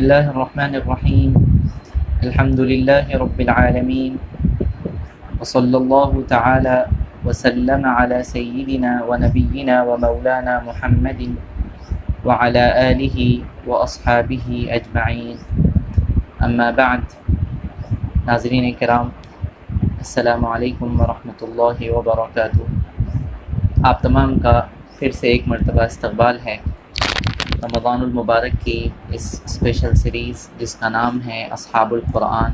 الله الرحمن الرحيم. الحمد لله رب العالمين، وصلى الله تعالى وسلم على سيدنا ونبينا ومولانا محمد وعلى آله وأصحابه أجمعين. أما بعد، ناظرین کرام، السلام علیکم ورحمۃ اللہ وبرکاتہ۔ آپ تمام کا پھر سے ایک مرتبہ استقبال ہے رمضان المبارک کی اس اسپیشل سیریز جس کا نام ہے اصحاب القرآن۔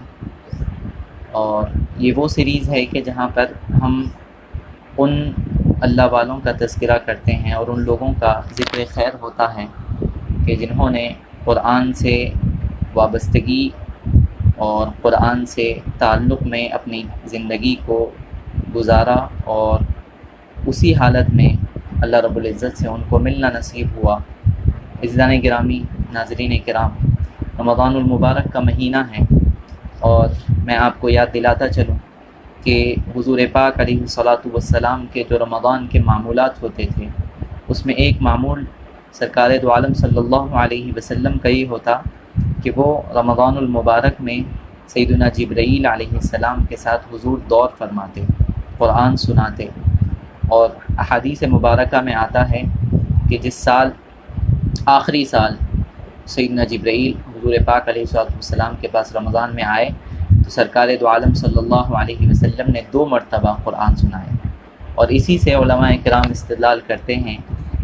اور یہ وہ سیریز ہے کہ جہاں پر ہم ان اللہ والوں کا تذکرہ کرتے ہیں اور ان لوگوں کا ذکر خیر ہوتا ہے کہ جنہوں نے قرآن سے وابستگی اور قرآن سے تعلق میں اپنی زندگی کو گزارا اور اسی حالت میں اللہ رب العزت سے ان کو ملنا نصیب ہوا۔ عزیزان گرامی، ناظرین کرام، رمضان المبارک کا مہینہ ہے اور میں آپ کو یاد دلاتا چلوں کہ حضور پاک علیہ الصلاۃ والسلام کے جو رمضان کے معمولات ہوتے تھے اس میں ایک معمول سرکار دو عالم صلی اللہ علیہ وسلم کا یہ ہوتا کہ وہ رمضان المبارک میں سیدنا جبرائیل علیہ السلام کے ساتھ حضور دور فرماتے، قرآن سناتے۔ اور احادیث مبارکہ میں آتا ہے کہ جس سال آخری سال سیدنا جبرائیل حضور پاک علیہ السلام کے پاس رمضان میں آئے تو سرکار دو عالم صلی اللہ علیہ وسلم نے 2 مرتبہ قرآن سنائے۔ اور اسی سے علماء کرام استدلال کرتے ہیں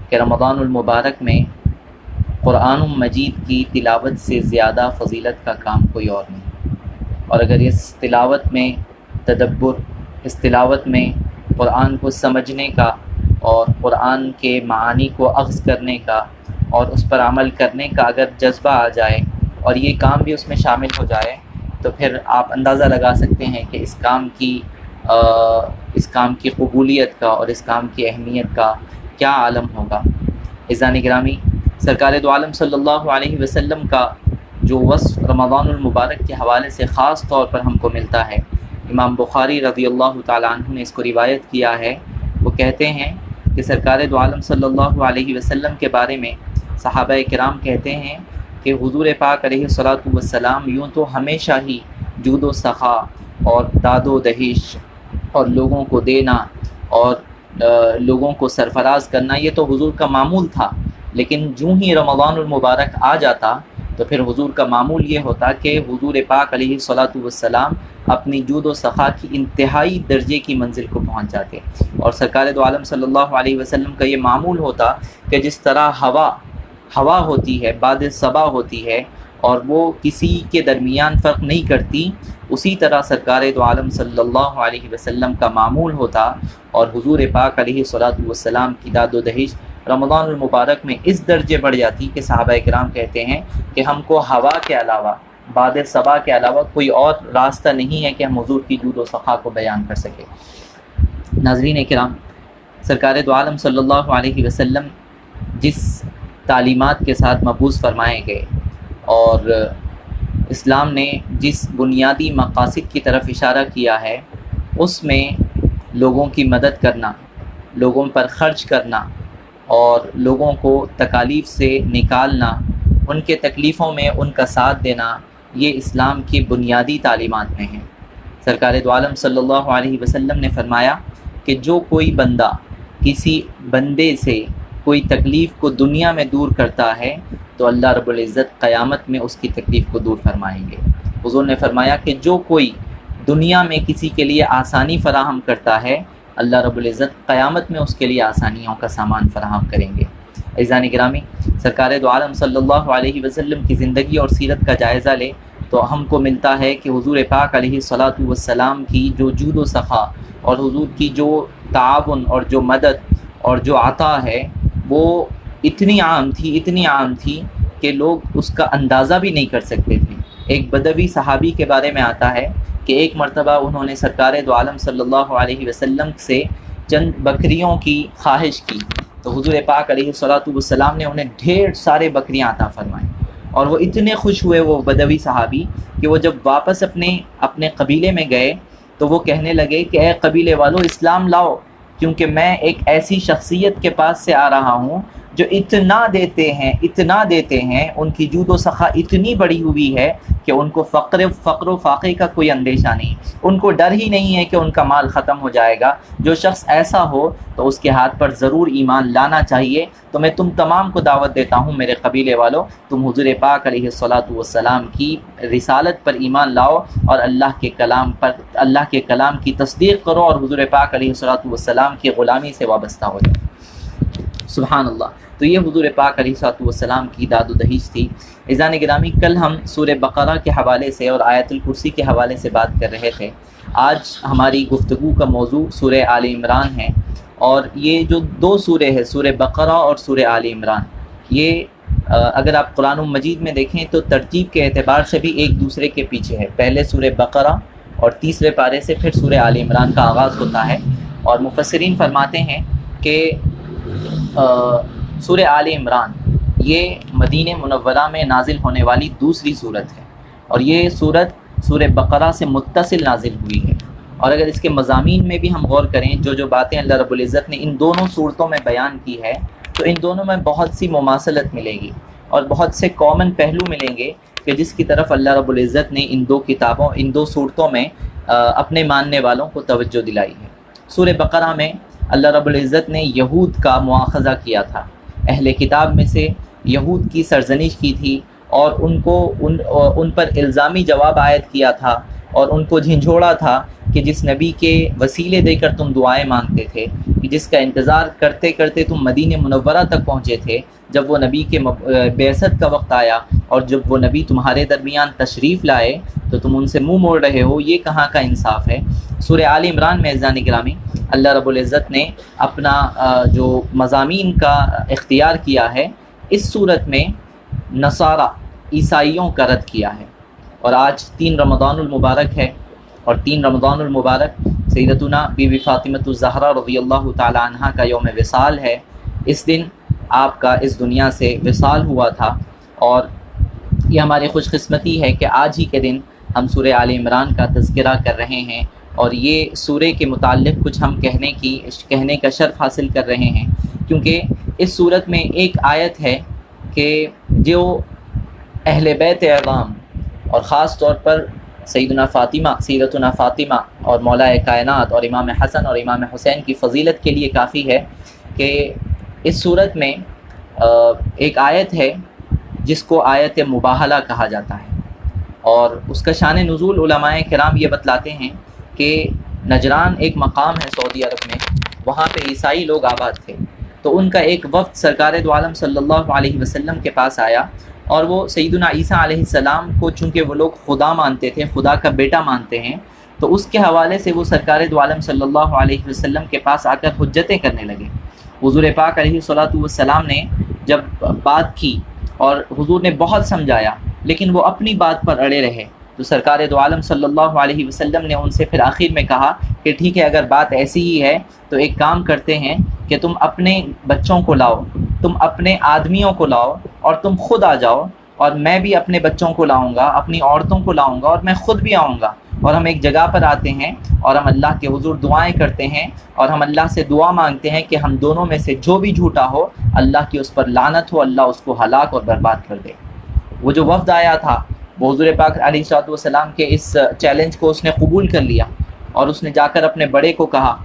کہ رمضان المبارک میں قرآن مجید کی تلاوت سے زیادہ فضیلت کا کام کوئی اور نہیں۔ اور اگر اس تلاوت میں تدبر، اس تلاوت میں قرآن کو سمجھنے کا اور قرآن کے معانی کو اخذ کرنے کا اور اس پر عمل کرنے کا اگر جذبہ آ جائے اور یہ کام بھی اس میں شامل ہو جائے تو پھر آپ اندازہ لگا سکتے ہیں کہ اس کام کی قبولیت کا اور اس کام کی اہمیت کا کیا عالم ہوگا۔ عزیزان گرامی، سرکار دو عالم صلی اللہ علیہ وسلم کا جو وصف رمضان المبارک کے حوالے سے خاص طور پر ہم کو ملتا ہے، امام بخاری رضی اللہ تعالیٰ عنہ نے اس کو روایت کیا ہے۔ وہ کہتے ہیں کہ سرکار دو عالم صلی اللہ علیہ وسلم کے بارے میں صحابہ کرام کہتے ہیں کہ حضور پاک علیہ الصلاۃ والسلام یوں تو ہمیشہ ہی جود و سخا اور داد و دہیش اور لوگوں کو دینا اور لوگوں کو سرفراز کرنا یہ تو حضور کا معمول تھا، لیکن جو ہی رمضان المبارک آ جاتا تو پھر حضور کا معمول یہ ہوتا کہ حضور پاک علیہ الصلاۃ والسلام اپنی جود و سخا کی انتہائی درجے کی منزل کو پہنچ جاتے۔ اور سرکار دو عالم صلی اللہ علیہ وسلم کا یہ معمول ہوتا کہ جس طرح ہوا ہوتی ہے، باد صبا ہوتی ہے اور وہ کسی کے درمیان فرق نہیں کرتی، اسی طرح سرکار دو عالم صلی اللہ علیہ وسلم کا معمول ہوتا۔ اور حضور پاک علیہ الصلاۃ والسلام کی داد و دہیش رمضان المبارک میں اس درجے بڑھ جاتی کہ صحابہ کرام کہتے ہیں کہ ہم کو ہوا کے علاوہ، باد صبا کے علاوہ کوئی اور راستہ نہیں ہے کہ ہم حضور کی جود و سخا کو بیان کر سکیں۔ ناظرین کرام، سرکار دو عالم صلی اللہ علیہ وسلم جس تعلیمات کے ساتھ مبعوث فرمائے گئے اور اسلام نے جس بنیادی مقاصد کی طرف اشارہ کیا ہے اس میں لوگوں کی مدد کرنا، لوگوں پر خرچ کرنا اور لوگوں کو تکالیف سے نکالنا، ان کے تکلیفوں میں ان کا ساتھ دینا، یہ اسلام کی بنیادی تعلیمات میں ہیں۔ سرکار دو عالم صلی اللہ علیہ وسلم نے فرمایا کہ جو کوئی بندہ کسی بندے سے کوئی تکلیف کو دنیا میں دور کرتا ہے تو اللہ رب العزت قیامت میں اس کی تکلیف کو دور فرمائیں گے۔ حضور نے فرمایا کہ جو کوئی دنیا میں کسی کے لیے آسانی فراہم کرتا ہے اللہ رب العزت قیامت میں اس کے لیے آسانیوں کا سامان فراہم کریں گے۔ عزیزان گرامی، سرکار دو عالم صلی اللہ علیہ وسلم کی زندگی اور سیرت کا جائزہ لے تو ہم کو ملتا ہے کہ حضور پاک علیہ الصلاۃ والسلام کی جو جود و سخا اور حضور کی جو تعاون اور جو مدد اور جو عطا ہے وہ اتنی عام تھی کہ لوگ اس کا اندازہ بھی نہیں کر سکتے تھے۔ ایک بدوی صحابی کے بارے میں آتا ہے کہ ایک مرتبہ انہوں نے سرکار دو عالم صلی اللہ علیہ وسلم سے چند بکریوں کی خواہش کی تو حضور پاک علیہ الصلاۃ والسلام نے انہیں ڈھیر سارے بکریاں عطا فرمائیں۔ اور وہ اتنے خوش ہوئے وہ بدوی صحابی کہ وہ جب واپس اپنے قبیلے میں گئے تو وہ کہنے لگے کہ اے قبیلے والو، اسلام لاؤ، کیونکہ میں ایک ایسی شخصیت کے پاس سے آ رہا ہوں جو اتنا دیتے ہیں ان کی جود و سخا اتنی بڑی ہوئی ہے کہ ان کو فقر و فاقے کا کوئی اندیشہ نہیں، ان کو ڈر ہی نہیں ہے کہ ان کا مال ختم ہو جائے گا۔ جو شخص ایسا ہو تو اس کے ہاتھ پر ضرور ایمان لانا چاہیے۔ تو میں تم تمام کو دعوت دیتا ہوں میرے قبیلے والوں، تم حضور پاک علیہ الصلاۃ والسلام کی رسالت پر ایمان لاؤ اور اللہ کے کلام کی تصدیق کرو اور حضور پاک علیہ الصلاۃ والسلام کی غلامی سے وابستہ ہو جاؤ۔ سبحان اللہ۔ تو یہ حضور پاک علیہ الصلوۃ والسلام کی داد و دہیج تھی۔ عزیزان گرامی، کل ہم سورہ بقرہ کے حوالے سے اور آیت الکرسی کے حوالے سے بات کر رہے تھے۔ آج ہماری گفتگو کا موضوع سورہ آل عمران ہے، اور یہ جو دو سورے ہیں، سورہ بقرہ اور سورہ آل عمران، یہ اگر آپ قرآن مجید میں دیکھیں تو ترتیب کے اعتبار سے بھی ایک دوسرے کے پیچھے ہے۔ پہلے سورہ بقرہ اور تیسرے پارے سے پھر سورہ آل عمران کا آغاز ہوتا ہے، اور مفسرین فرماتے ہیں کہ سورہ آل عمران یہ مدینہ منورہ میں نازل ہونے والی دوسری صورت ہے، اور یہ صورت سورہ بقرہ سے متصل نازل ہوئی ہے۔ اور اگر اس کے مضامین میں بھی ہم غور کریں، جو باتیں اللہ رب العزت نے ان دونوں صورتوں میں بیان کی ہے، تو ان دونوں میں بہت سی مماثلت ملے گی اور بہت سے کامن پہلو ملیں گے کہ جس کی طرف اللہ رب العزت نے ان دو صورتوں میں اپنے ماننے والوں کو توجہ دلائی ہے۔ سورہ بقرہ میں اللہ رب العزت نے یہود کا مواخذہ کیا تھا، اہل کتاب میں سے یہود کی سرزنش کی تھی، اور ان پر الزامی جواب عائد کیا تھا، اور ان کو جھنجھوڑا تھا کہ جس نبی کے وسیلے دے کر تم دعائیں مانگتے تھے، کہ جس کا انتظار کرتے کرتے تم مدینہ منورہ تک پہنچے تھے، جب وہ نبی کے بعثت کا وقت آیا اور جب وہ نبی تمہارے درمیان تشریف لائے تو تم ان سے منہ موڑ رہے ہو، یہ کہاں کا انصاف ہے۔ سورہ آل عمران میں عزیزان گرامی اللہ رب العزت نے اپنا جو مضامین کا اختیار کیا ہے، اس صورت میں نصارہ عیسائیوں کا رد کیا ہے۔ اور آج 3 رمضان المبارک ہے، اور 3 رمضان المبارک سیدتنا بی بی فاطمۃ الزہرا رضی اللہ تعالی عنہا کا یوم وصال ہے۔ اس دن آپ کا اس دنیا سے وصال ہوا تھا، اور یہ ہماری خوش قسمتی ہے کہ آج ہی کے دن ہم سورہ آل عمران کا تذکرہ کر رہے ہیں، اور یہ سورہ کے متعلق کچھ ہم کہنے کا شرف حاصل کر رہے ہیں، کیونکہ اس صورت میں ایک آیت ہے کہ جو اہل بیت اعظام اور خاص طور پر سیدتنا فاطمہ اور مولا کائنات اور امام حسن اور امام حسین کی فضیلت کے لیے کافی ہے، کہ اس صورت میں ایک آیت ہے جس کو آیت مباہلہ کہا جاتا ہے، اور اس کا شان نزول علماء کرام یہ بتلاتے ہیں کہ نجران ایک مقام ہے سعودی عرب میں، وہاں پہ عیسائی لوگ آباد تھے، تو ان کا ایک وفد سرکار دو عالم صلی اللہ علیہ وسلم کے پاس آیا، اور وہ سیدنا عیسیٰ علیہ السلام کو چونکہ وہ لوگ خدا مانتے تھے، خدا کا بیٹا مانتے ہیں، تو اس کے حوالے سے وہ سرکار دو عالم صلی اللہ علیہ وسلم کے پاس آ کر حجتیں کرنے لگے۔ حضور پاک علیہ الصلوۃ والسلام نے جب بات کی اور حضور نے بہت سمجھایا، لیکن وہ اپنی بات پر اڑے رہے، تو سرکار دو عالم صلی اللہ علیہ وسلم نے ان سے پھر آخر میں کہا کہ ٹھیک ہے، اگر بات ایسی ہی ہے تو ایک کام کرتے ہیں کہ تم اپنے بچوں کو لاؤ، تم اپنے آدمیوں کو لاؤ، اور تم خود آ جاؤ، اور میں بھی اپنے بچوں کو لاؤں گا، اپنی عورتوں کو لاؤں گا، اور میں خود بھی آؤں گا، اور ہم ایک جگہ پر آتے ہیں اور ہم اللہ کے حضور دعائیں کرتے ہیں، اور ہم اللہ سے دعا مانگتے ہیں کہ ہم دونوں میں سے جو بھی جھوٹا ہو اللہ کی اس پر لعنت ہو، اللہ اس کو ہلاک اور برباد کر دے۔ وہ جو وفد آیا تھا وہ حضور پاک علیہ الصلوۃ والسلام کے اس چیلنج کو اس نے قبول کر لیا، اور اس نے جا کر اپنے بڑے کو کہا،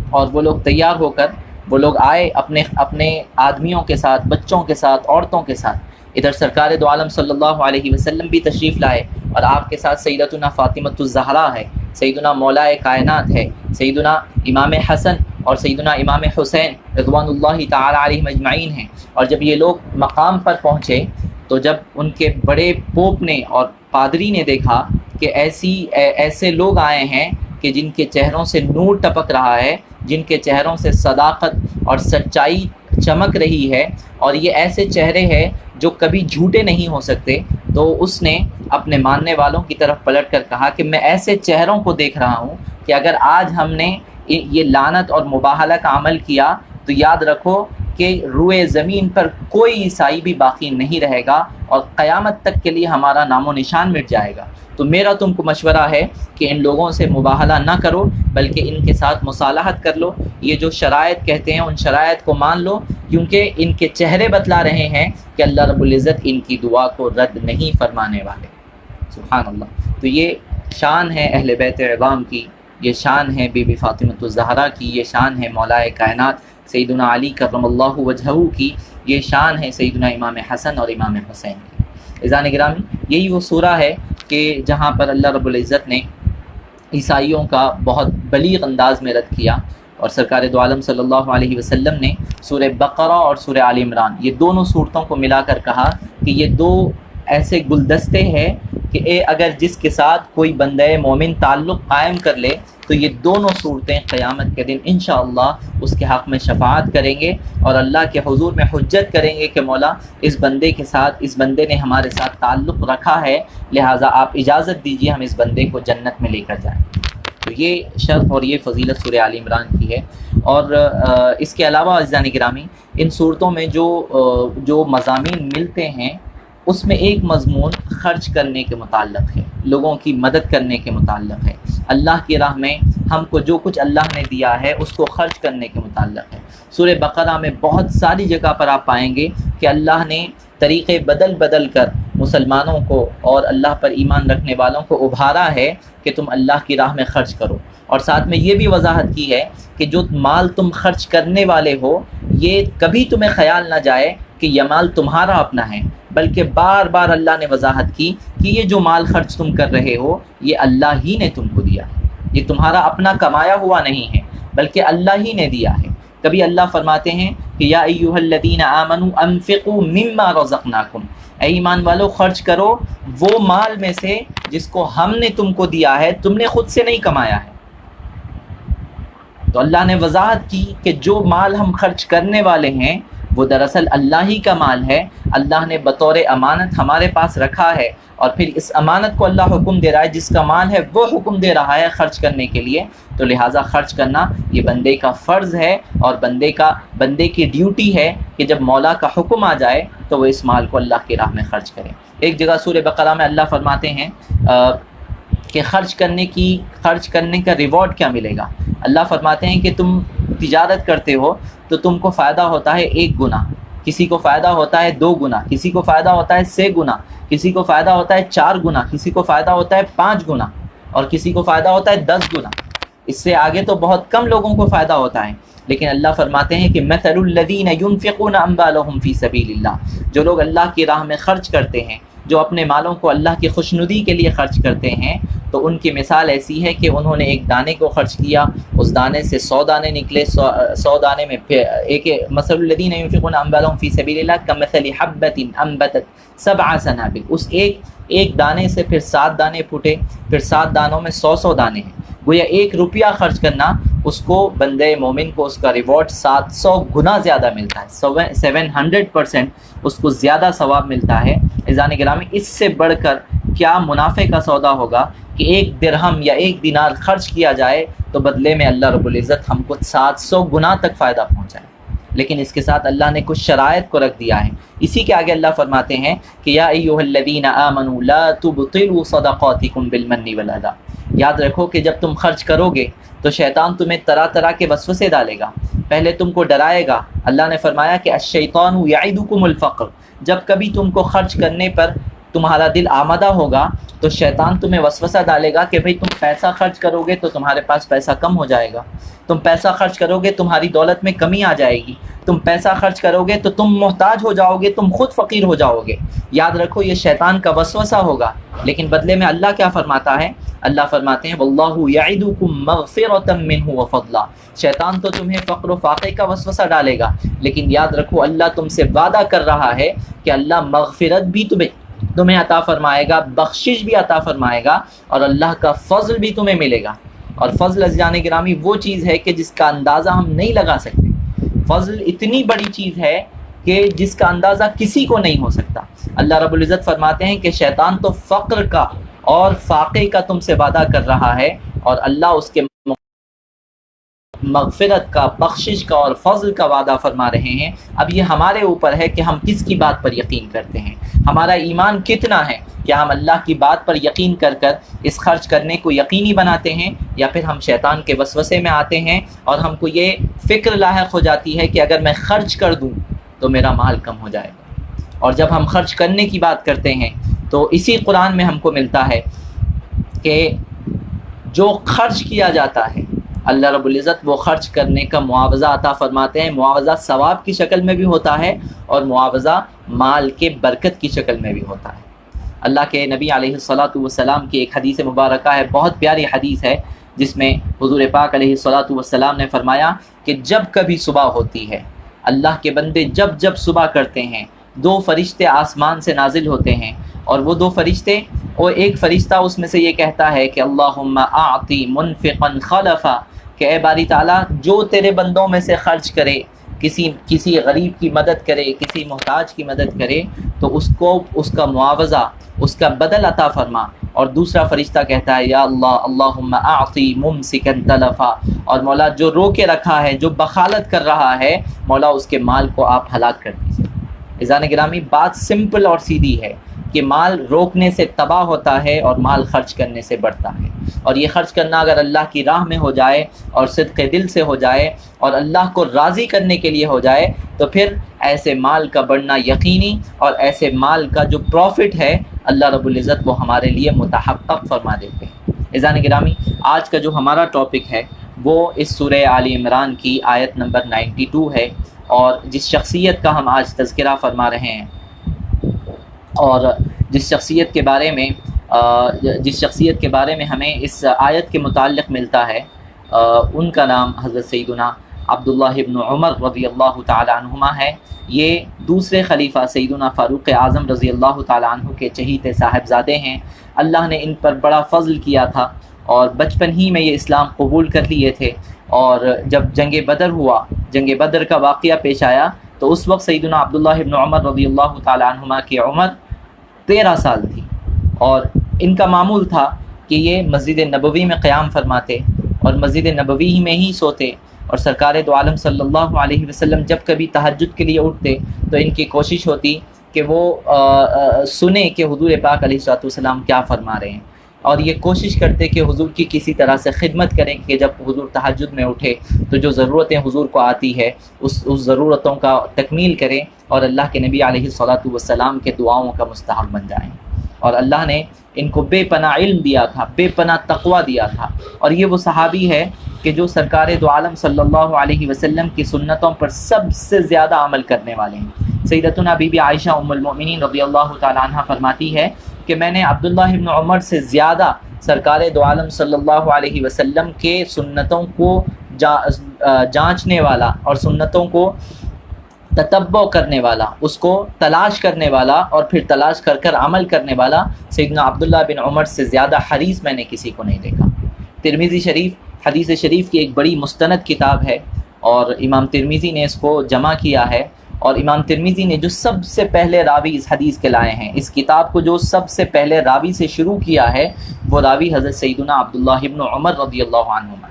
اور وہ لوگ تیار ہو کر وہ لوگ آئے اپنے آدمیوں کے ساتھ، بچوں کے ساتھ، عورتوں کے ساتھ۔ ادھر سرکار دو عالم صلی اللہ علیہ وسلم بھی تشریف لائے، اور آپ کے ساتھ سیدتنا فاطمۃ الزہرا ہے، سیدنا مولا کائنات ہے، سیدنا امام حسن اور سیدنا امام حسین رضوان اللہ تعالی علیہم اجمعین ہیں۔ اور جب یہ لوگ مقام پر پہنچے تو جب ان کے بڑے پوپ نے اور پادری نے دیکھا کہ ایسے لوگ آئے ہیں کہ جن کے چہروں سے نور ٹپک رہا ہے، جن کے چہروں سے صداقت اور سچائی چمک رہی ہے، اور یہ ایسے چہرے ہیں جو کبھی جھوٹے نہیں ہو سکتے، تو اس نے اپنے ماننے والوں کی طرف پلٹ کر کہا کہ میں ایسے چہروں کو دیکھ رہا ہوں کہ اگر آج ہم نے یہ لعنت اور مباہلہ کا عمل کیا تو یاد رکھو کہ روئے زمین پر کوئی عیسائی بھی باقی نہیں رہے گا، اور قیامت تک کے لیے ہمارا نام و نشان مٹ جائے گا۔ تو میرا تم کو مشورہ ہے کہ ان لوگوں سے مباہلہ نہ کرو، بلکہ ان کے ساتھ مصالحت کر لو، یہ جو شرائط کہتے ہیں ان شرائط کو مان لو، کیونکہ ان کے چہرے بتلا رہے ہیں کہ اللہ رب العزت ان کی دعا کو رد نہیں فرمانے والے۔ سبحان اللہ۔ تو یہ شان ہے اہل بیت عظام کی، یہ شان ہے بی بی فاطمۃ الزہرا کی، یہ شان ہے مولا کائنات سیدنا علی کرم اللہ وجہہ کی، یہ شان ہے سیدنا امام حسن اور امام حسین کی۔ عزیزان گرامی، یہی وہ سورہ ہے کہ جہاں پر اللہ رب العزت نے عیسائیوں کا بہت بلیغ انداز میں رد کیا، اور سرکار دو عالم صلی اللہ علیہ وسلم نے سورہ بقرہ اور سورہ آل عمران یہ دونوں صورتوں کو ملا کر کہا کہ یہ دو ایسے گلدستے ہیں کہ اگر جس کے ساتھ کوئی بندہ مومن تعلق قائم کر لے تو یہ دونوں صورتیں قیامت کے دن انشاءاللہ اس کے حق میں شفاعت کریں گے اور اللہ کے حضور میں حجت کریں گے کہ مولا اس بندے کے ساتھ، اس بندے نے ہمارے ساتھ تعلق رکھا ہے، لہٰذا آپ اجازت دیجیے ہم اس بندے کو جنت میں لے کر جائیں۔ تو یہ شرف اور یہ فضیلت سورہ آل عمران کی ہے۔ اور اس کے علاوہ عزیزان گرامی، ان صورتوں میں جو مضامین ملتے ہیں اس میں ایک مضمون خرچ کرنے کے متعلق ہے، لوگوں کی مدد کرنے کے متعلق ہے، اللہ کی راہ میں ہم کو جو کچھ اللہ نے دیا ہے اس کو خرچ کرنے کے متعلق ہے۔ سورہ بقرہ میں بہت ساری جگہ پر آپ پائیں گے کہ اللہ نے طریقے بدل بدل کر مسلمانوں کو اور اللہ پر ایمان رکھنے والوں کو ابھارا ہے کہ تم اللہ کی راہ میں خرچ کرو، اور ساتھ میں یہ بھی وضاحت کی ہے کہ جو مال تم خرچ کرنے والے ہو یہ کبھی تمہیں خیال نہ جائے کہ یہ مال تمہارا اپنا ہے، بلکہ بار بار اللہ نے وضاحت کی کہ یہ جو مال خرچ تم کر رہے ہو یہ اللہ ہی نے تم کو دیا ہے، یہ تمہارا اپنا کمایا ہوا نہیں ہے بلکہ اللہ ہی نے دیا ہے۔ کبھی اللہ فرماتے ہیں کہ یا ایھا الذین آمنوا انفقوا مما رزقناکم، اے ایمان والو خرچ کرو وہ مال میں سے جس کو ہم نے تم کو دیا ہے، تم نے خود سے نہیں کمایا ہے۔ تو اللہ نے وضاحت کی کہ جو مال ہم خرچ کرنے والے ہیں وہ دراصل اللہ ہی کا مال ہے، اللہ نے بطور امانت ہمارے پاس رکھا ہے، اور پھر اس امانت کو اللہ حکم دے رہا ہے، جس کا مال ہے وہ حکم دے رہا ہے خرچ کرنے کے لیے، تو لہٰذا خرچ کرنا یہ بندے کا فرض ہے، اور بندے کی ڈیوٹی ہے کہ جب مولا کا حکم آ جائے تو وہ اس مال کو اللہ کی راہ میں خرچ کرے۔ ایک جگہ سورہ بقرہ میں اللہ فرماتے ہیں کہ خرچ کرنے کا ریوارڈ کیا ملے گا۔ اللہ فرماتے ہیں کہ تم تجارت کرتے ہو تو تم کو فائدہ ہوتا ہے 1 گنا، کسی کو فائدہ ہوتا ہے 2 گنا، کسی کو فائدہ ہوتا ہے 6 گنا، کسی کو فائدہ ہوتا ہے 4 گنا، کسی کو فائدہ ہوتا ہے 5 گنا، اور کسی کو فائدہ ہوتا ہے 10 گنا۔ اس سے آگے تو بہت کم لوگوں کو فائدہ ہوتا ہے، لیکن اللہ فرماتے ہیں کہ مثل الذین ينفقون اموالهم فی سبیل اللہ، جو لوگ اللہ کی راہ میں خرچ کرتے ہیں، جو اپنے مالوں کو اللہ کی خوشنودی کے لیے خرچ کرتے ہیں، تو ان کی مثال ایسی ہے کہ انہوں نے ایک دانے کو خرچ کیا، اس دانے سے 100 دانے نکلے، 100 دانے میں پھر مثل الذین ينفقون اموالهم فی سبیل اللہ کمثل حبۃ انبتت 7 سنابل، اس ایک دانے سے پھر 7 دانے پھوٹے، پھر 7 دانوں میں 100 دانے ہیں۔ گویا 1 روپیہ خرچ کرنا اس کو بندے مومن کو اس کا ریوارڈ 700 گنا زیادہ ملتا ہے، 700% اس کو زیادہ ثواب ملتا ہے۔ عزیزان گرامی، اس سے بڑھ کر کیا منافع کا سودا ہوگا کہ 1 درہم یا 1 دینار خرچ کیا جائے تو بدلے میں اللہ رب العزت ہم کو 700 گنا تک فائدہ پہنچائے۔ لیکن اس کے ساتھ اللہ نے کچھ شرائط کو رکھ دیا ہے۔ اسی کے آگے اللہ فرماتے ہیں کہ یا ایھا الذین آمنوا لا تبطلوا صدقاتکم بالمن والاذی، یاد رکھو کہ جب تم خرچ کرو گے تو شیطان تمہیں طرح طرح کے وسوسے ڈالے گا، پہلے تم کو ڈرائے گا۔ اللہ نے فرمایا کہ الشیطان یعدکم الفقر، جب کبھی تم کو خرچ کرنے پر تمہارا دل آمادہ ہوگا تو شیطان تمہیں وسوسہ ڈالے گا کہ بھئی تم پیسہ خرچ کرو گے تو تمہارے پاس پیسہ کم ہو جائے گا، تم پیسہ خرچ کرو گے تمہاری دولت میں کمی آ جائے گی، تم پیسہ خرچ کرو گے تو تم محتاج ہو جاؤ گے، تم خود فقیر ہو جاؤ گے۔ یاد رکھو یہ شیطان کا وسوسہ ہوگا، لیکن بدلے میں اللہ کیا فرماتا ہے؟ اللہ فرماتے ہیں واللہ یعدکم مغفرۃ منہ وفضلا، شیطان تو تمہیں فقر و فاقے کا وسوسہ ڈالے گا، لیکن یاد رکھو اللہ تم سے وعدہ کر رہا ہے کہ اللہ مغفرت بھی تمہیں عطا فرمائے گا، بخشش بھی عطا فرمائے گا، اور اللہ کا فضل بھی تمہیں ملے گا۔ اور فضل عزیزان گرامی وہ چیز ہے کہ جس کا اندازہ ہم نہیں لگا سکتے، فضل اتنی بڑی چیز ہے کہ جس کا اندازہ کسی کو نہیں ہو سکتا۔ اللہ رب العزت فرماتے ہیں کہ شیطان تو فقر کا اور فاقے کا تم سے وعدہ کر رہا ہے، اور اللہ اس کے مغفرت کا، بخشش کا اور فضل کا وعدہ فرما رہے ہیں۔ اب یہ ہمارے اوپر ہے کہ ہم کس کی بات پر یقین کرتے ہیں، ہمارا ایمان کتنا ہے۔ کیا ہم اللہ کی بات پر یقین کر کر اس خرچ کرنے کو یقینی بناتے ہیں، یا پھر ہم شیطان کے وسوسے میں آتے ہیں اور ہم کو یہ فکر لاحق ہو جاتی ہے کہ اگر میں خرچ کر دوں تو میرا مال کم ہو جائے گا۔ اور جب ہم خرچ کرنے کی بات کرتے ہیں تو اسی قرآن میں ہم کو ملتا ہے کہ جو خرچ کیا جاتا ہے اللہ رب العزت وہ خرچ کرنے کا معاوضہ عطا فرماتے ہیں۔ معاوضہ ثواب کی شکل میں بھی ہوتا ہے اور معاوضہ مال کے برکت کی شکل میں بھی ہوتا ہے۔ اللہ کے نبی علیہ الصلاۃ والسلام کی ایک حدیث مبارکہ ہے، بہت پیاری حدیث ہے، جس میں حضور پاک علیہ الصلاۃ والسلام نے فرمایا کہ جب کبھی صبح ہوتی ہے، اللہ کے بندے جب جب صبح کرتے ہیں، 2 فرشتے آسمان سے نازل ہوتے ہیں، اور وہ 2 فرشتے، اور ایک فرشتہ اس میں سے یہ کہتا ہے کہ اللہم اعطی منفقا خلفا، کہ اے باری تعالیٰ جو تیرے بندوں میں سے خرچ کرے، کسی غریب کی مدد کرے، کسی محتاج کی مدد کرے، تو اس کو اس کا معاوضہ، اس کا بدل عطا فرما۔ اور دوسرا فرشتہ کہتا ہے یا اللہ اللہم اعطی ممسکا تلفا، اور مولا جو رو کے رکھا ہے، جو بخالت کر رہا ہے، مولا اس کے مال کو آپ ہلاک کر دیجیے۔ عزیزان گرامی، بات سمپل اور سیدھی ہے کہ مال روکنے سے تباہ ہوتا ہے اور مال خرچ کرنے سے بڑھتا ہے، اور یہ خرچ کرنا اگر اللہ کی راہ میں ہو جائے اور صدق دل سے ہو جائے اور اللہ کو راضی کرنے کے لیے ہو جائے، تو پھر ایسے مال کا بڑھنا یقینی، اور ایسے مال کا جو پروفٹ ہے اللہ رب العزت وہ ہمارے لیے متحقق فرما دیتے ہیں۔ عزیزان گرامی، آج کا جو ہمارا ٹاپک ہے وہ اس سورہ آل عمران کی آیت نمبر 92 ہے، اور جس شخصیت کا ہم آج تذکرہ فرما رہے ہیں، اور جس شخصیت کے بارے میں ہمیں اس آیت کے متعلق ملتا ہے، ان کا نام حضرت سیدنا عبداللہ ابن عمر رضی اللہ تعالی عنہما ہے۔ یہ دوسرے خلیفہ سیدنا فاروق اعظم رضی اللہ تعالی عنہ کے چہیتے صاحبزادے ہیں۔ اللہ نے ان پر بڑا فضل کیا تھا، اور بچپن ہی میں یہ اسلام قبول کر لیے تھے، اور جب جنگ بدر ہوا، جنگ بدر کا واقعہ پیش آیا، تو اس وقت سیدنا عبداللہ ابن عمر رضی اللہ تعالی عنہما کی عمر 13 سال تھی، اور ان کا معمول تھا کہ یہ مسجد نبوی میں قیام فرماتے اور مسجد نبوی میں ہی سوتے، اور سرکار دو عالم صلی اللہ علیہ وسلم جب کبھی تہجد کے لیے اٹھتے تو ان کی کوشش ہوتی کہ وہ سنیں کہ حضور پاک علیہ الصلوۃ والسلام کیا فرما رہے ہیں، اور یہ کوشش کرتے کہ حضور کی کسی طرح سے خدمت کریں کہ جب حضور تہجد میں اٹھے تو جو ضرورتیں حضور کو آتی ہے اس ضرورتوں کا تکمیل کریں، اور اللہ کے نبی علیہ الصلوۃ والسلام کے دعاؤں کا مستحق بن جائیں۔ اور اللہ نے ان کو بے پناہ علم دیا تھا، بے پناہ تقویٰ دیا تھا، اور یہ وہ صحابی ہے کہ جو سرکار دو عالم صلی اللہ علیہ وسلم کی سنتوں پر سب سے زیادہ عمل کرنے والے ہیں۔ سیدتنا بی بی عائشہ ام المؤمنین رضی اللہ تعالی عنہ فرماتی ہے کہ میں نے عبداللہ ابن عمر سے زیادہ سرکار دو عالم صلی اللہ علیہ وسلم کے سنتوں کو جانچنے والا اور سنتوں کو تتبع کرنے والا، اس کو تلاش کرنے والا اور پھر تلاش کر کر عمل کرنے والا سیدنا عبداللہ بن عمر سے زیادہ حریص میں نے کسی کو نہیں دیکھا۔ ترمذی شریف حدیث شریف کی ایک بڑی مستند کتاب ہے، اور امام ترمذی نے اس کو جمع کیا ہے، اور امام ترمذی نے جو سب سے پہلے راوی اس حدیث کے لائے ہیں، اس کتاب کو جو سب سے پہلے راوی سے شروع کیا ہے وہ راوی حضرت سیدنا عبداللہ ابن عمر رضی اللہ عنہما،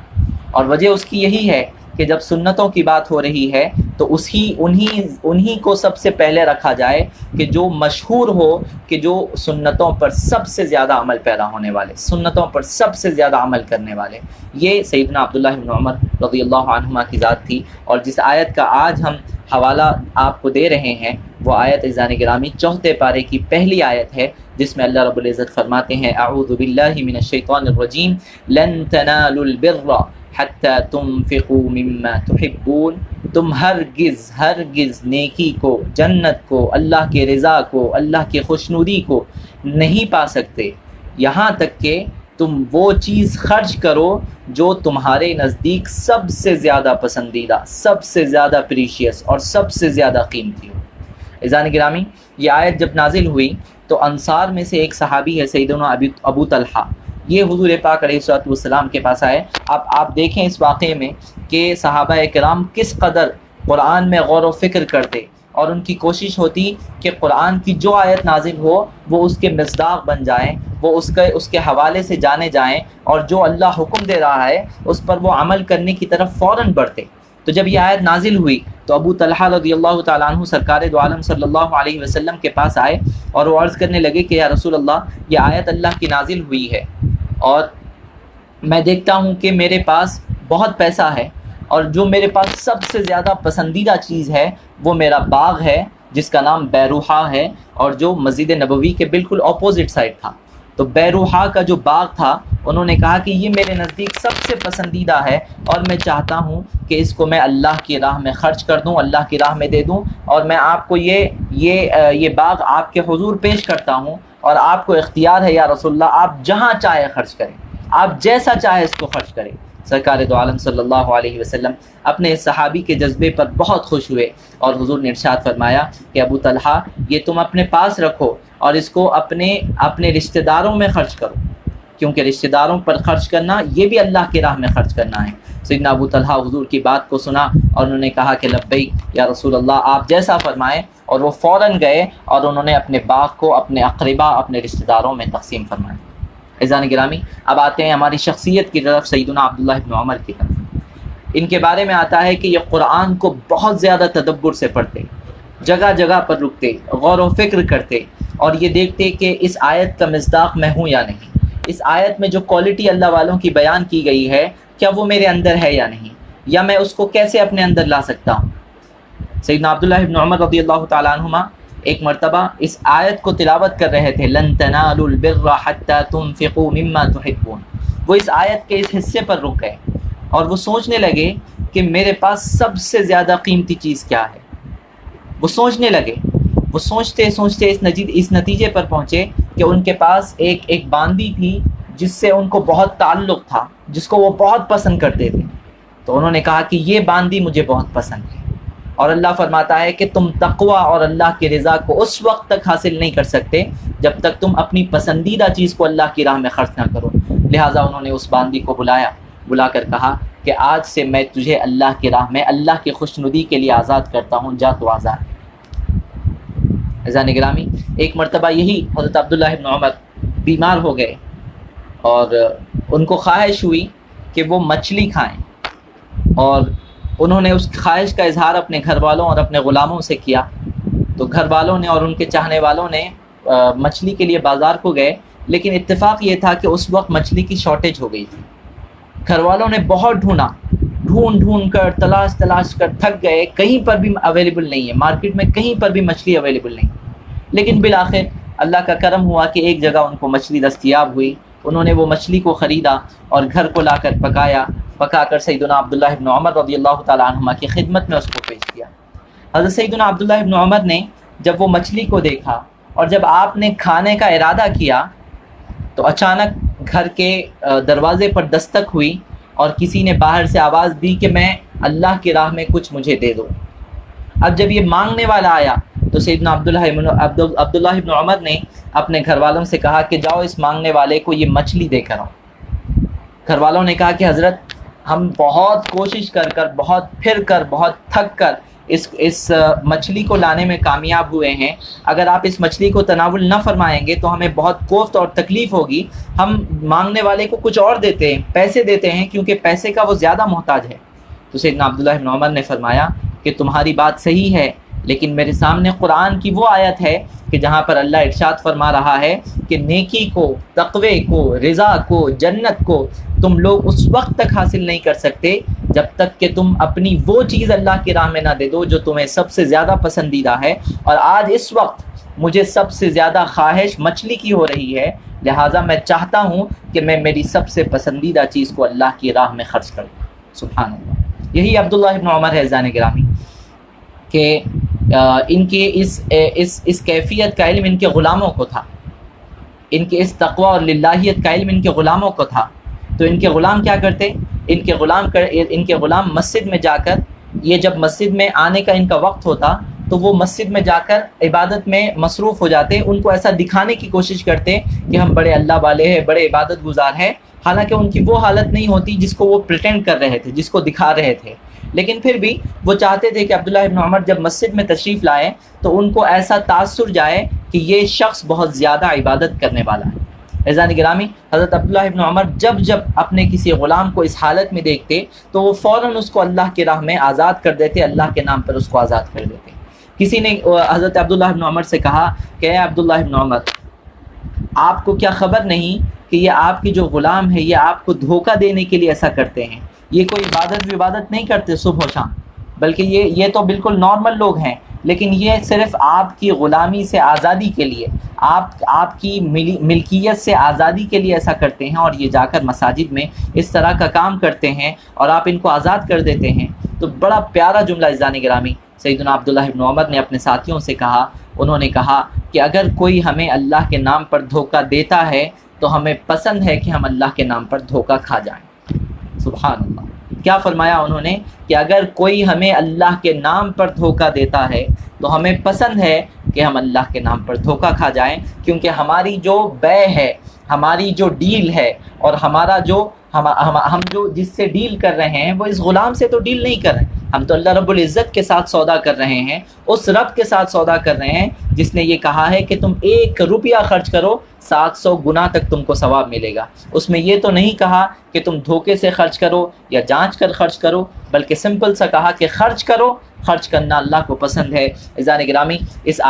اور وجہ اس کی یہی ہے کہ جب سنتوں کی بات ہو رہی ہے تو انہی کو سب سے پہلے رکھا جائے کہ جو مشہور ہو کہ جو سنتوں پر سب سے زیادہ عمل پیرا ہونے والے، سنتوں پر سب سے زیادہ عمل کرنے والے، یہ سیدنا عبداللہ بن عمر رضی اللہ عنہما کی ذات تھی۔ اور جس آیت کا آج ہم حوالہ آپ کو دے رہے ہیں وہ آیت عزیزان گرامی 4 پارے کی پہلی آیت ہے، جس میں اللہ رب العزت فرماتے ہیں اعوذ باللہ من الشیطان الرجیم لن تنالوا البر حتی تنفقوا مما تحبون، تم ہرگز نیکی کو، جنت کو، اللہ کے رضا کو، اللہ کی خوشنودی کو نہیں پا سکتے یہاں تک کہ تم وہ چیز خرچ کرو جو تمہارے نزدیک سب سے زیادہ پسندیدہ، سب سے زیادہ پریشیس اور سب سے زیادہ قیمتی ہو۔ عزیزان گرامی، یہ آیت جب نازل ہوئی تو انصار میں سے ایک صحابی ہے سیدنا ابو طلحہ، یہ حضور پاک علیہ الصلوۃ والسلام کے پاس آئے۔ اب آپ دیکھیں اس واقعے میں کہ صحابہ کرام کس قدر قرآن میں غور و فکر کرتے، اور ان کی کوشش ہوتی کہ قرآن کی جو آیت نازل ہو وہ اس کے مصداق بن جائیں، وہ اس کے حوالے سے جانے جائیں، اور جو اللہ حکم دے رہا ہے اس پر وہ عمل کرنے کی طرف فوراً بڑھتے۔ تو جب یہ آیت نازل ہوئی تو ابو طلحہ رضی اللہ تعالیٰ عنہ سرکار دو عالم صلی اللہ علیہ وسلم کے پاس آئے اور وہ عرض کرنے لگے کہ یا رسول اللہ، یہ آیت اللہ کی نازل ہوئی ہے اور میں دیکھتا ہوں کہ میرے پاس بہت پیسہ ہے، اور جو میرے پاس سب سے زیادہ پسندیدہ چیز ہے وہ میرا باغ ہے جس کا نام بیروحا ہے، اور جو مسجد نبوی کے بالکل اپوزٹ سائڈ تھا۔ تو بیروحا کا جو باغ تھا، انہوں نے کہا کہ یہ میرے نزدیک سب سے پسندیدہ ہے، اور میں چاہتا ہوں کہ اس کو میں اللہ کی راہ میں خرچ کر دوں، اللہ کی راہ میں دے دوں، اور میں آپ کو یہ باغ آپ کے حضور پیش کرتا ہوں، اور آپ کو اختیار ہے یا رسول اللہ، آپ جہاں چاہے خرچ کریں، آپ جیسا چاہے اس کو خرچ کریں۔ سرکار دو عالم صلی اللہ علیہ وسلم اپنے صحابی کے جذبے پر بہت خوش ہوئے، اور حضور نے ارشاد فرمایا کہ ابو طلحہ، یہ تم اپنے پاس رکھو اور اس کو اپنے رشتہ داروں میں خرچ کرو، کیونکہ رشتہ داروں پر خرچ کرنا یہ بھی اللہ کی راہ میں خرچ کرنا ہے۔ سیدنا ابو طلحہ حضور کی بات کو سنا اور انہوں نے کہا کہ لبیک یا رسول اللہ، آپ جیسا فرمائیں، اور وہ فوراً گئے اور انہوں نے اپنے باغ کو اپنے اقربا، اپنے رشتہ داروں میں تقسیم فرمایا۔ عزیزان گرامی، اب آتے ہیں ہماری شخصیت کی طرف، سیدنا عبداللہ ابن عمر کی طرف۔ ان کے بارے میں آتا ہے کہ یہ قرآن کو بہت زیادہ تدبر سے پڑھتے، جگہ جگہ پر رکتے، غور و فکر کرتے، اور یہ دیکھتے کہ اس آیت کا مصداق میں ہوں یا نہیں، اس آیت میں جو کوالٹی اللہ والوں کی بیان کی گئی ہے کیا وہ میرے اندر ہے یا نہیں، یا میں اس کو کیسے اپنے اندر لا سکتا ہوں۔ سیدنا عبداللہ ابن عمر رضی اللہ تعالیٰ عنہما ایک مرتبہ اس آیت کو تلاوت کر رہے تھے، لن تنالوا البر حتى تنفقوا مما تحبون۔ وہ اس آیت کے اس حصے پر رک گئے اور وہ سوچنے لگے کہ میرے پاس سب سے زیادہ قیمتی چیز کیا ہے۔ وہ سوچنے لگے، وہ سوچتے سوچتے اس نتیجے پر پہنچے کہ ان کے پاس ایک باندی تھی جس سے ان کو بہت تعلق تھا، جس کو وہ بہت پسند کرتے تھے۔ تو انہوں نے کہا کہ یہ باندی مجھے بہت پسند ہے، اور اللہ فرماتا ہے کہ تم تقویٰ اور اللہ کی رضا کو اس وقت تک حاصل نہیں کر سکتے جب تک تم اپنی پسندیدہ چیز کو اللہ کی راہ میں خرچ نہ کرو۔ لہٰذا انہوں نے اس باندی کو بلا کر کہا کہ آج سے میں تجھے اللہ کی راہ میں اللہ کی خوشنودی کے لیے آزاد کرتا ہوں، جا تو آزاد ہے۔ عزیزان گرامی، ایک مرتبہ یہی حضرت عبداللہ ابن عمر بیمار ہو گئے اور ان کو خواہش ہوئی کہ وہ مچھلی کھائیں، اور انہوں نے اس خواہش کا اظہار اپنے گھر والوں اور اپنے غلاموں سے کیا۔ تو گھر والوں نے اور ان کے چاہنے والوں نے مچھلی کے لیے بازار کو گئے، لیکن اتفاق یہ تھا کہ اس وقت مچھلی کی شارٹیج ہو گئی تھی۔ گھر والوں نے بہت ڈھونڈ کر تلاش کر تھک گئے، کہیں پر بھی اویلیبل نہیں ہے، مارکیٹ میں کہیں پر بھی مچھلی اویلیبل نہیں۔ لیکن بالآخر اللہ کا کرم ہوا کہ ایک جگہ ان کو مچھلی دستیاب ہوئی، انہوں نے وہ مچھلی کو خریدا اور گھر کو لا کر پکا کر سیدنا عبداللہ ابن عمر رضی اللہ تعالیٰ عنہما کی خدمت میں اس کو پیش کیا۔ حضرت سیدنا عبداللہ ابن عمر نے جب وہ مچھلی کو دیکھا اور جب آپ نے کھانے کا ارادہ کیا تو اچانک گھر کے دروازے پر دستک ہوئی اور کسی نے باہر سے آواز دی کہ میں اللہ کی راہ میں کچھ مجھے دے دو۔ اب جب یہ مانگنے والا آیا تو سیدنا عبداللہ ابن عمر نے اپنے گھر والوں سے کہا کہ جاؤ اس مانگنے والے کو یہ مچھلی دے کر آؤ۔ گھر والوں نے کہا کہ حضرت، ہم بہت کوشش کر بہت پھر کر بہت تھک کر اس مچھلی کو لانے میں کامیاب ہوئے ہیں، اگر آپ اس مچھلی کو تناول نہ فرمائیں گے تو ہمیں بہت کوفت اور تکلیف ہوگی، ہم مانگنے والے کو کچھ اور دیتے ہیں، پیسے دیتے ہیں، کیونکہ پیسے کا وہ زیادہ محتاج ہے۔ تو سیدنا عبداللہ ابن عمر نے فرمایا کہ تمہاری بات صحیح ہے، لیکن میرے سامنے قرآن کی وہ آیت ہے کہ جہاں پر اللہ ارشاد فرما رہا ہے کہ نیکی کو، تقوی کو، رضا کو، جنت کو تم لوگ اس وقت تک حاصل نہیں کر سکتے جب تک کہ تم اپنی وہ چیز اللہ کی راہ میں نہ دے دو جو تمہیں سب سے زیادہ پسندیدہ ہے، اور آج اس وقت مجھے سب سے زیادہ خواہش مچھلی کی ہو رہی ہے، لہٰذا میں چاہتا ہوں کہ میں میری سب سے پسندیدہ چیز کو اللہ کی راہ میں خرچ کروں۔ سبحان اللہ، یہی عبداللہ ابن عمر ہے عزیزان گرامی، کہ ان کے اس کیفیت کا علم ان کے غلاموں کو تھا، ان کے اس تقوی اور للہیت کا علم ان کے غلاموں کو تھا۔ تو ان کے غلام کیا کرتے؟ ان کے غلام مسجد میں جا کر، یہ جب مسجد میں آنے کا ان کا وقت ہوتا تو وہ مسجد میں جا کر عبادت میں مصروف ہو جاتے، ان کو ایسا دکھانے کی کوشش کرتے کہ ہم بڑے اللہ والے ہیں، بڑے عبادت گزار ہیں، حالانکہ ان کی وہ حالت نہیں ہوتی جس کو وہ پریٹینڈ کر رہے تھے، جس کو دکھا رہے تھے۔ لیکن پھر بھی وہ چاہتے تھے کہ عبداللہ ابن عمر جب مسجد میں تشریف لائیں تو ان کو ایسا تاثر جائے کہ یہ شخص بہت زیادہ عبادت کرنے والا ہے، عزیزان گرامی، حضرت عبداللہ ابن عمر جب جب اپنے کسی غلام کو اس حالت میں دیکھتے تو وہ فوراً اس کو اللہ کی راہ میں آزاد کر دیتے، اللہ کے نام پر اس کو آزاد کر دیتے۔ کسی نے حضرت عبداللہ ابن عمر سے کہا کہ اے عبداللہ ابن عمر، آپ کو کیا خبر نہیں کہ یہ آپ کی جو غلام ہے یہ آپ کو دھوکہ دینے کے لیے ایسا کرتے ہیں؟ یہ کوئی عبادت نہیں کرتے صبح و شام، بلکہ یہ تو بالکل نارمل لوگ ہیں، لیکن یہ صرف آپ کی غلامی سے آزادی کے لیے، آپ کی ملکیت سے آزادی کے لیے ایسا کرتے ہیں، اور یہ جا کر مساجد میں اس طرح کا کام کرتے ہیں اور آپ ان کو آزاد کر دیتے ہیں۔ تو بڑا پیارا جملہ عزیزان گرامی سیدنا عبداللہ ابن عمر نے اپنے ساتھیوں سے کہا۔ انہوں نے کہا کہ اگر کوئی ہمیں اللہ کے نام پر دھوکہ دیتا ہے تو ہمیں پسند ہے کہ ہم اللہ کے نام پر دھوکہ کھا جائیں۔ سبحان اللہ، کیا فرمایا انہوں نے کہ اگر کوئی ہمیں اللہ کے نام پر دھوکہ دیتا ہے تو ہمیں پسند ہے کہ ہم اللہ کے نام پر دھوکہ کھا جائیں، کیونکہ ہماری جو بے ہے، ہماری جو ڈیل ہے، اور ہمارا جو ہم جو جس سے ڈیل کر رہے ہیں وہ اس غلام سے تو ڈیل نہیں کر رہے ہیں، ہم تو اللہ رب العزت کے ساتھ سودا کر رہے ہیں، اس رب کے ساتھ سودا کر رہے ہیں جس نے یہ کہا ہے کہ تم 1 روپیہ خرچ کرو 700 گنا تک تم کو ثواب ملے گا۔ اس میں یہ تو نہیں کہا کہ تم دھوکے سے خرچ کرو یا جانچ کر خرچ کرو، بلکہ سمپل سا کہا کہ خرچ کرو، خرچ کرنا اللہ کو پسند ہے۔ عزیزان گرامی، اس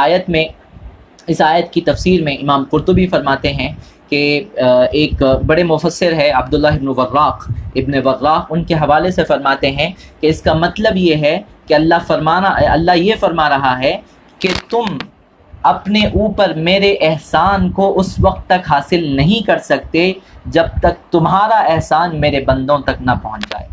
آیت کی تفسیر میں امام قرطبی فرماتے ہیں کہ ایک بڑے مفسر ہے عبداللہ ابن وراق، ان کے حوالے سے فرماتے ہیں کہ اس کا مطلب یہ ہے کہ اللہ یہ فرما رہا ہے کہ تم اپنے اوپر میرے احسان کو اس وقت تک حاصل نہیں کر سکتے جب تک تمہارا احسان میرے بندوں تک نہ پہنچ جائے۔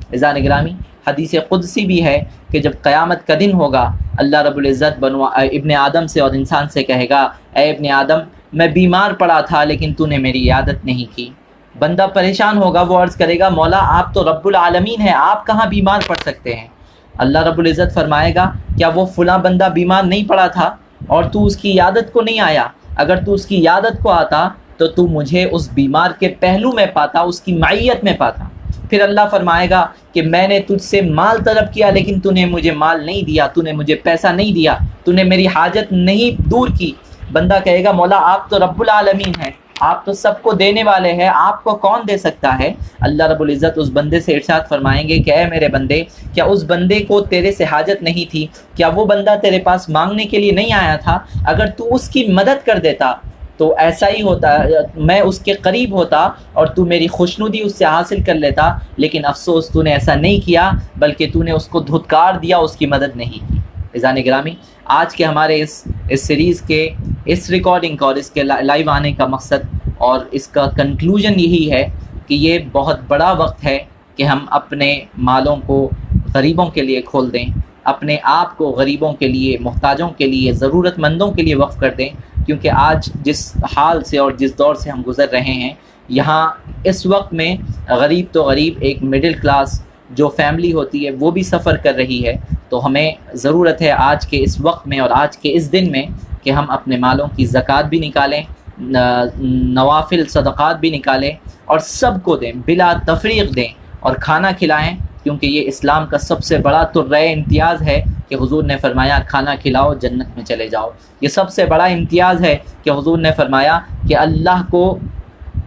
عزیزان گرامی، حدیث قدسی بھی ہے کہ جب قیامت کا دن ہوگا، اللہ رب العزت ابن آدم سے اور انسان سے کہے گا، اے ابن آدم، میں بیمار پڑا تھا لیکن تو نے میری عیادت نہیں کی۔ بندہ پریشان ہوگا، وہ عرض کرے گا، مولا آپ تو رب العالمین ہیں، آپ کہاں بیمار پڑ سکتے ہیں؟ اللہ رب العزت فرمائے گا، کیا وہ فلاں بندہ بیمار نہیں پڑا تھا اور تو اس کی عیادت کو نہیں آیا؟ اگر تو اس کی عیادت کو آتا تو تو مجھے اس بیمار کے پہلو میں پاتا، اس کی معیت میں پاتا۔ پھر اللہ فرمائے گا کہ میں نے تجھ سے مال طلب کیا لیکن تو نے مجھے مال نہیں دیا، تو نے مجھے پیسہ نہیں دیا، تو نے میری حاجت نہیں دور کی۔ بندہ کہے گا، مولا آپ تو رب العالمین ہیں، آپ تو سب کو دینے والے ہیں، آپ کو کون دے سکتا ہے؟ اللہ رب العزت اس بندے سے ارشاد فرمائیں گے کہ اے میرے بندے، کیا اس بندے کو تیرے سے حاجت نہیں تھی؟ کیا وہ بندہ تیرے پاس مانگنے کے لیے نہیں آیا تھا؟ اگر تو اس کی مدد کر دیتا تو ایسا ہی ہوتا، میں اس کے قریب ہوتا اور تو میری خوشنودی اس سے حاصل کر لیتا، لیکن افسوس تو نے ایسا نہیں کیا، بلکہ تو نے اس کو دھتکار دیا، اس کی مدد نہیں کی۔ عزیزان گرامی، آج کے ہمارے اس سیریز کے اس ریکارڈنگ کا اور اس کے لائیو آنے کا مقصد اور اس کا کنکلوژن یہی ہے کہ یہ بہت بڑا وقت ہے کہ ہم اپنے مالوں کو غریبوں کے لیے کھول دیں، اپنے آپ کو غریبوں کے لیے، محتاجوں کے لیے، ضرورت مندوں کے لیے وقف کر دیں، کیونکہ آج جس حال سے اور جس دور سے ہم گزر رہے ہیں، یہاں اس وقت میں غریب تو غریب، ایک مڈل کلاس جو فیملی ہوتی ہے وہ بھی سفر کر رہی ہے۔ تو ہمیں ضرورت ہے آج کے اس وقت میں اور آج کے اس دن میں کہ ہم اپنے مالوں کی زکوٰۃ بھی نکالیں، نوافل صدقات بھی نکالیں اور سب کو دیں، بلا تفریق دیں اور کھانا کھلائیں، کیونکہ یہ اسلام کا سب سے بڑا ترائے امتیاز ہے کہ حضور نے فرمایا کھانا کھلاؤ جنت میں چلے جاؤ۔ یہ سب سے بڑا امتیاز ہے کہ حضور نے فرمایا کہ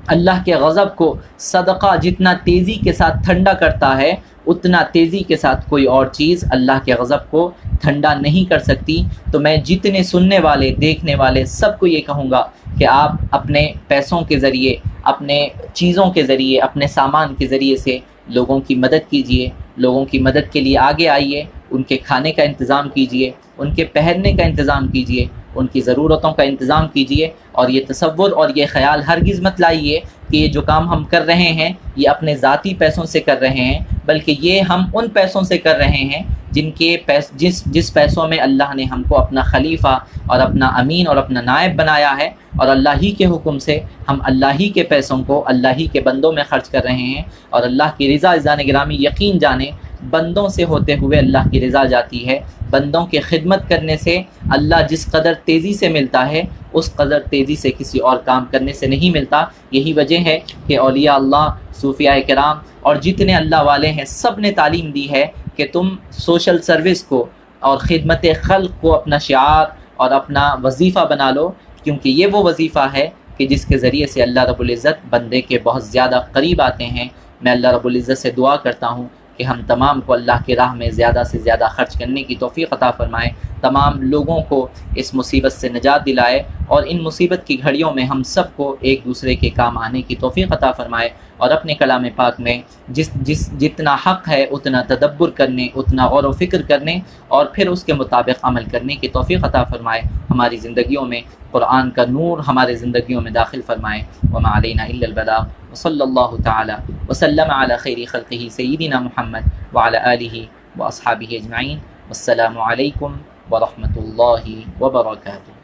اللہ کے غضب کو صدقہ جتنا تیزی کے ساتھ ٹھنڈا کرتا ہے، اتنا تیزی کے ساتھ کوئی اور چیز اللہ کے غضب کو ٹھنڈا نہیں کر سکتی۔ تو میں جتنے سننے والے، دیکھنے والے سب کو یہ کہوں گا کہ آپ اپنے پیسوں کے ذریعے، اپنے چیزوں کے ذریعے، اپنے سامان کے ذریعے سے لوگوں کی مدد کیجئے، لوگوں کی مدد کے لیے آگے آئیے، ان کے کھانے کا انتظام کیجئے، ان کے پہننے کا انتظام کیجئے، ان کی ضرورتوں کا انتظام کیجئے، اور یہ تصور اور یہ خیال ہرگز مت لائیے کہ یہ جو کام ہم کر رہے ہیں یہ اپنے ذاتی پیسوں سے کر رہے ہیں، بلکہ یہ ہم ان پیسوں سے کر رہے ہیں جس پیسوں میں اللہ نے ہم کو اپنا خلیفہ اور اپنا امین اور اپنا نائب بنایا ہے، اور اللہ ہی کے حکم سے ہم اللہ ہی کے پیسوں کو اللہ ہی کے بندوں میں خرچ کر رہے ہیں، اور اللہ کی رضا عزیزان گرامی یقین جانیں بندوں سے ہوتے ہوئے اللہ کی رضا جاتی ہے۔ بندوں کی خدمت کرنے سے اللہ جس قدر تیزی سے ملتا ہے اس قدر تیزی سے کسی اور کام کرنے سے نہیں ملتا۔ یہی وجہ ہے کہ اولیاء اللہ، صوفیاء کرام اور جتنے اللہ والے ہیں سب نے تعلیم دی ہے کہ تم سوشل سروس کو اور خدمت خلق کو اپنا شعار اور اپنا وظیفہ بنا لو، کیونکہ یہ وہ وظیفہ ہے کہ جس کے ذریعے سے اللہ رب العزت بندے کے بہت زیادہ قریب آتے ہیں۔ میں اللہ رب العزت سے دعا کرتا ہوں کہ ہم تمام کو اللہ کی راہ میں زیادہ سے زیادہ خرچ کرنے کی توفیق عطا فرمائے، تمام لوگوں کو اس مصیبت سے نجات دلائے، اور ان مصیبت کی گھڑیوں میں ہم سب کو ایک دوسرے کے کام آنے کی توفیق عطا فرمائے، اور اپنے کلام پاک میں جتنا حق ہے اتنا تدبر کرنے، اتنا غور و فکر کرنے، اور پھر اس کے مطابق عمل کرنے کی توفیق عطا فرمائے۔ ہماری زندگیوں میں قرآن کا نور ہمارے زندگیوں میں داخل فرمائے۔ وما علینا الا البلاغ، وصلی اللہ تعالی وسلم علی خیر خلقہ سیدنا محمد وعلی آلہ واصحابہ اجمعین۔ والسلام علیکم ورحمۃ اللہ وبرکاتہ۔